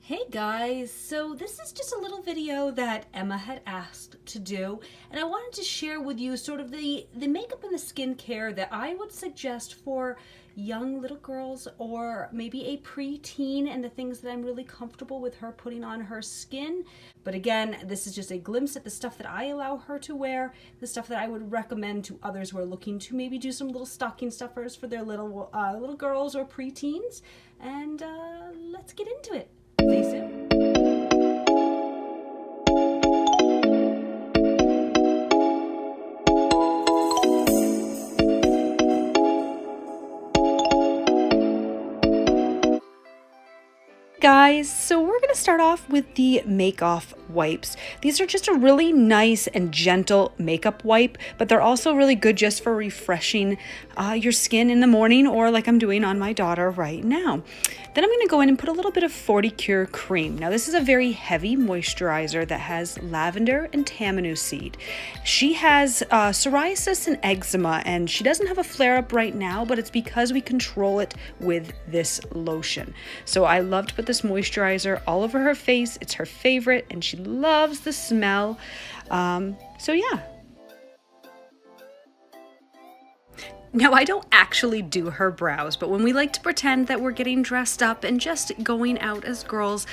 Hey guys, so this is just a little video that Emma had asked to do, and I wanted to share with you sort of the makeup and the skincare that I would suggest for young little girls or maybe a preteen, and the things that I'm really comfortable with her putting on her skin. But again, this is just a glimpse at the stuff that I allow her to wear, the stuff that I would recommend to others who are looking to maybe do some little stocking stuffers for their little girls or preteens. And let's get into it. See you soon. Guys, so we're going to start off with the make-off wipes. These are just a really nice and gentle makeup wipe, but they're also really good just for refreshing your skin in the morning, or like I'm doing on my daughter right now. Then I'm going to go in and put a little bit of 40 Cure cream. Now this is a very heavy moisturizer that has lavender and tamanu seed. She has psoriasis and eczema, and she doesn't have a flare-up right now, but it's because we control it with this lotion. So I love to put this moisturizer all over her face. It's her favorite and she loves the smell. So yeah. Now, I don't actually do her brows, but when we like to pretend that we're getting dressed up and just going out as girls,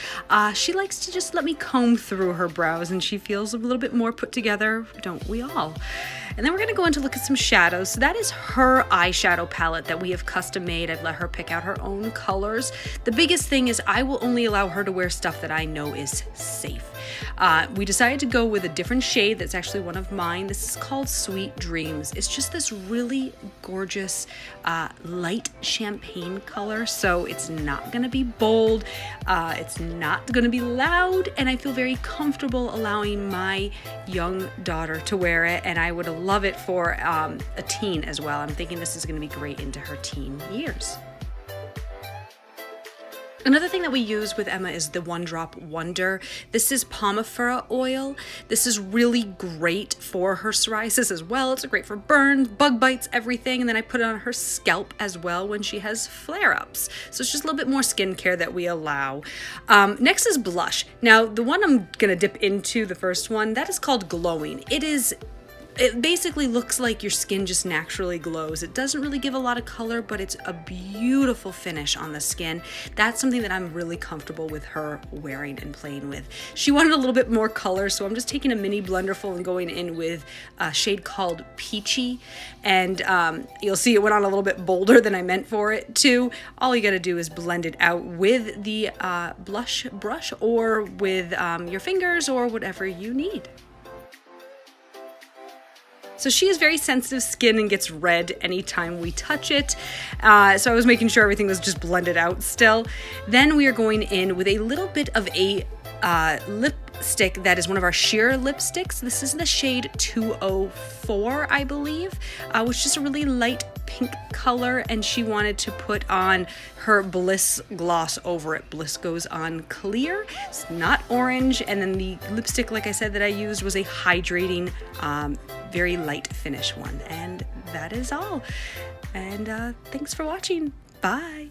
she likes to just let me comb through her brows, and she feels a little bit more put together, don't we all? And then we're gonna go in to look at some shadows. So that is her eyeshadow palette that we have custom made. I've let her pick out her own colors. The biggest thing is I will only allow her to wear stuff that I know is safe. We decided to go with a different shade that's actually one of mine. This is called Sweet Dreams. It's just this really gorgeous light champagne color, so it's not gonna be bold, it's not gonna be loud, and I feel very comfortable allowing my young daughter to wear it, and I would love it for a teen as well. I'm thinking this is gonna be great into her teen years. Another thing that we use with Emma is the One Drop Wonder. This is Pomifera oil. This is really great for her psoriasis as well. It's great for burns, bug bites, everything. And then I put it on her scalp as well when she has flare-ups. So it's just a little bit more skincare that we allow. Next is blush. Now, the one I'm gonna dip into, the first one, that is called Glowing. It basically looks like your skin just naturally glows. It doesn't really give a lot of color, but it's a beautiful finish on the skin. That's something that I'm really comfortable with her wearing and playing with. She wanted a little bit more color, so I'm just taking a mini blenderful and going in with a shade called Peachy. And you'll see it went on a little bit bolder than I meant for it to. All you gotta do is blend it out with the blush brush or with your fingers or whatever you need. So she has very sensitive skin and gets red anytime we touch it. So I was making sure everything was just blended out still. Then we are going in with a little bit of a lipstick that is one of our sheer lipsticks. This is the shade 204, I believe, which is just a really light pink color, and she wanted to put on her Bliss gloss over it. Bliss goes on clear, it's not orange, and then the lipstick, like I said, that I used was a hydrating, very light finish one, and that is all. And thanks for watching. Bye.